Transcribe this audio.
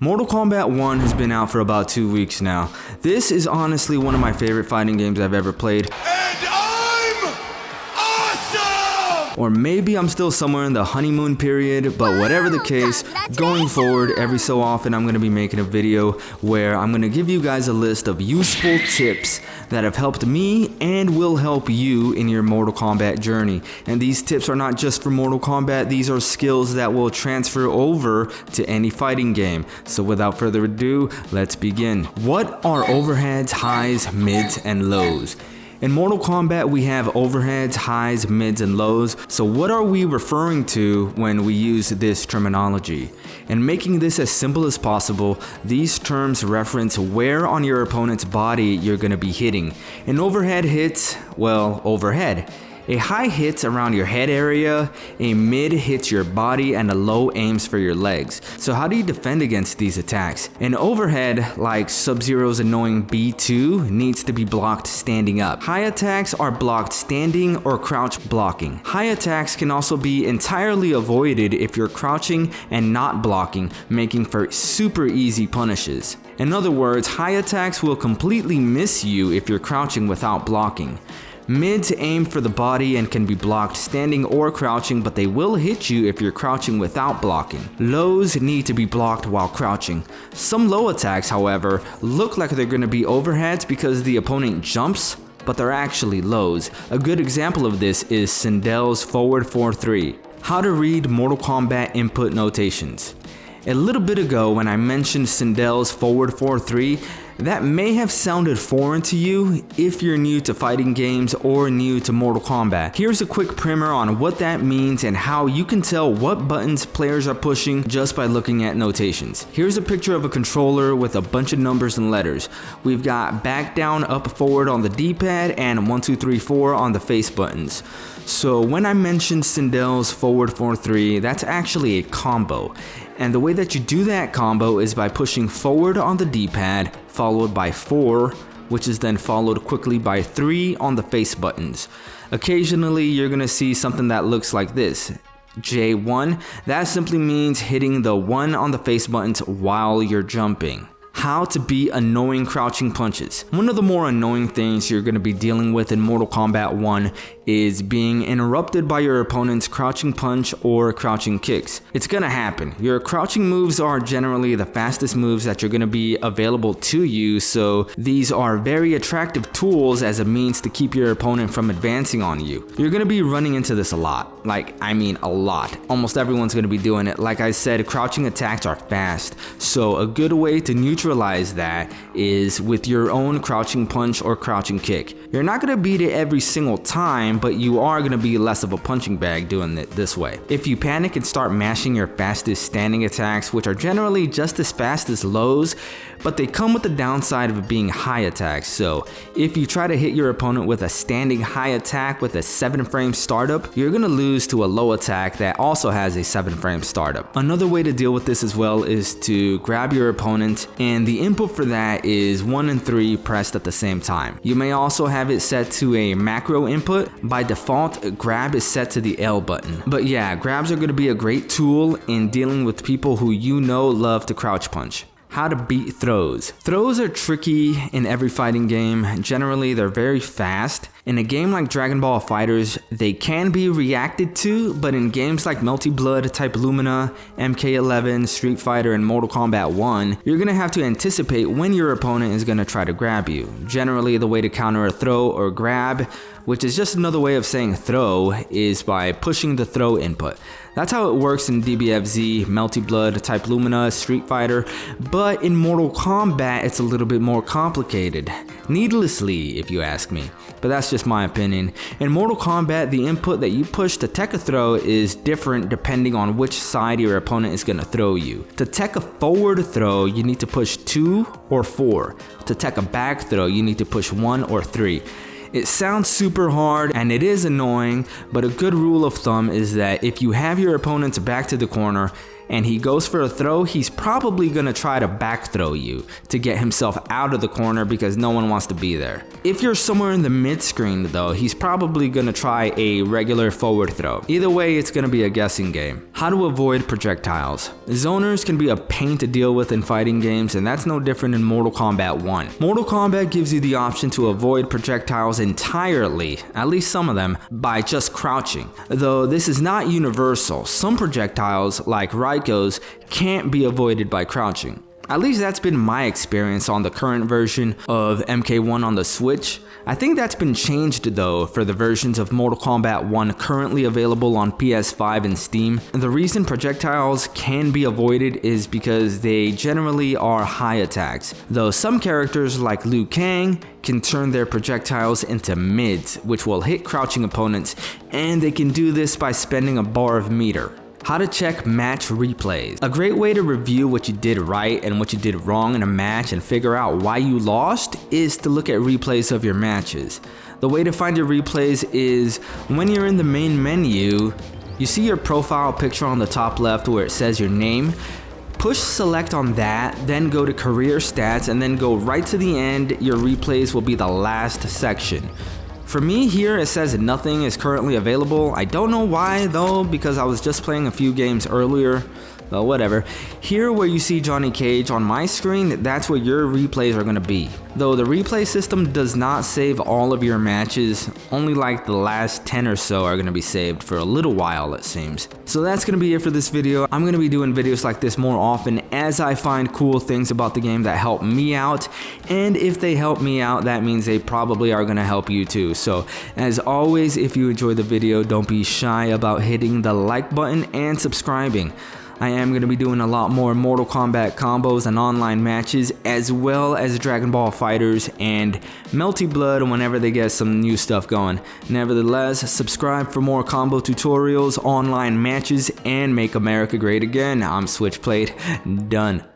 Mortal Kombat 1 has been out for about 2 weeks now. This is honestly one of my favorite fighting games I've ever played. And I'm awesome! Or maybe I'm still somewhere in the honeymoon period, but whatever the case, going forward, every so often I'm going to be making a video where I'm going to give you guys a list of useful tips that have helped me and will help you in your Mortal Kombat journey. And these tips are not just for Mortal Kombat, these are skills that will transfer over to any fighting game. So without further ado, let's begin. What are overheads, highs, mids, and lows? In Mortal Kombat, we have overheads, highs, mids, and lows. So what are we referring to when we use this terminology? And making this as simple as possible, these terms reference where on your opponent's body you're going to be hitting. An overhead hits, well, overhead. A high hits around your head area, a mid hits your body, and a low aims for your legs. So how do you defend against these attacks? An overhead, like Sub-Zero's annoying B2, needs to be blocked standing up. High attacks are blocked standing or crouch blocking. High attacks can also be entirely avoided if you're crouching and not blocking, making for super easy punishes. In other words, high attacks will completely miss you if you're crouching without blocking. Mids aim for the body and can be blocked standing or crouching, but they will hit you if you're crouching without blocking. Lows need to be blocked while crouching. Some low attacks, however, look like they're going to be overheads because the opponent jumps, but they're actually lows. A good example of this is Sindel's forward 4-3. How to read Mortal Kombat input notations. A little bit ago when I mentioned Sindel's forward 4-3, that may have sounded foreign to you if you're new to fighting games or new to Mortal Kombat. Here's a quick primer on what that means and how you can tell what buttons players are pushing just by looking at notations. Here's a picture of a controller with a bunch of numbers and letters. We've got back, down, up, forward on the D-pad and 1, 2, 3, 4 on the face buttons. So when I mentioned Sindel's forward 4-3, that's actually a combo. And the way that you do that combo is by pushing forward on the D-pad, followed by 4, which is then followed quickly by 3 on the face buttons. Occasionally, you're going to see something that looks like this. J1, that simply means hitting the 1 on the face buttons while you're jumping. How to beat annoying crouching punches. One of the more annoying things you're going to be dealing with in Mortal Kombat 1 is being interrupted by your opponent's crouching punch or crouching kicks. It's going to happen. Your crouching moves are generally the fastest moves that you're going to be available to you, so these are very attractive tools as a means to keep your opponent from advancing on you. You're going to be running into this a lot. I mean a lot. Almost everyone's going to be doing it. Like I said, crouching attacks are fast, so a good way to neutralize that is with your own crouching punch or crouching kick. You're not going to beat it every single time, but you are going to be less of a punching bag doing it this way. If you panic and start mashing your fastest standing attacks, which are generally just as fast as lows, but they come with the downside of being high attacks. So if you try to hit your opponent with a standing high attack with a 7-frame startup, you're going to lose to a low attack that also has a 7-frame startup. Another way to deal with this as well is to grab your opponent, and the input for that is 1 and 3 pressed at the same time. You may also have it set to a macro input. By default, grab is set to the L button. But yeah, grabs are going to be a great tool in dealing with people who you know love to crouch punch. How to beat throws. Throws are tricky in every fighting game. Generally, they're very fast. In a game like Dragon Ball FighterZ, they can be reacted to, but in games like Melty Blood, Type Lumina, MK11, Street Fighter, and Mortal Kombat 1, you're going to have to anticipate when your opponent is going to try to grab you. Generally, the way to counter a throw or grab, which is just another way of saying throw, is by pushing the throw input. That's how it works in DBFZ, Melty Blood, Type Lumina, Street Fighter, but in Mortal Kombat it's a little bit more complicated. Needlessly, if you ask me, but that's just my opinion. In Mortal Kombat, the input that you push to tech a throw is different depending on which side your opponent is going to throw you. To tech a forward throw, you need to push 2 or 4. To tech a back throw, you need to push 1 or 3. It sounds super hard and it is annoying, but a good rule of thumb is that if you have your opponent's back to the corner, and he goes for a throw, he's probably gonna try to back throw you to get himself out of the corner because no one wants to be there. If you're somewhere in the mid screen though, he's probably gonna try a regular forward throw. Either way, it's gonna be a guessing game. How to avoid projectiles. Zoners can be a pain to deal with in fighting games, and that's no different in Mortal Kombat 1. Mortal Kombat gives you the option to avoid projectiles entirely, at least some of them, by just crouching. Though this is not universal. Some projectiles, like Raiko's, can't be avoided by crouching. At least that's been my experience on the current version of MK1 on the Switch. I think that's been changed though for the versions of Mortal Kombat 1 currently available on PS5 and Steam. The reason projectiles can be avoided is because they generally are high attacks, though some characters like Liu Kang can turn their projectiles into mids, which will hit crouching opponents, and they can do this by spending a bar of meter. How to check match replays. A great way to review what you did right and what you did wrong in a match and figure out why you lost is to look at replays of your matches. The way to find your replays is when you're in the main menu, you see your profile picture on the top left where it says your name. Push select on that, then go to career stats, and then go right to the end. Your replays will be the last section. For me here it says nothing is currently available. I don't know why though, because I was just playing a few games earlier. Well, whatever. Here where you see Johnny Cage on my screen, that's where your replays are going to be. Though the replay system does not save all of your matches, only like the last 10 or so are going to be saved for a little while it seems. So that's going to be it for this video. I'm going to be doing videos like this more often as I find cool things about the game that help me out. And if they help me out, that means they probably are going to help you too. So as always, if you enjoyed the video, don't be shy about hitting the like button and subscribing. I am going to be doing a lot more Mortal Kombat combos and online matches, as well as Dragon Ball Fighters and Melty Blood whenever they get some new stuff going. Nevertheless, subscribe for more combo tutorials, online matches, and Make America Great Again. I'm Switchplate. Done.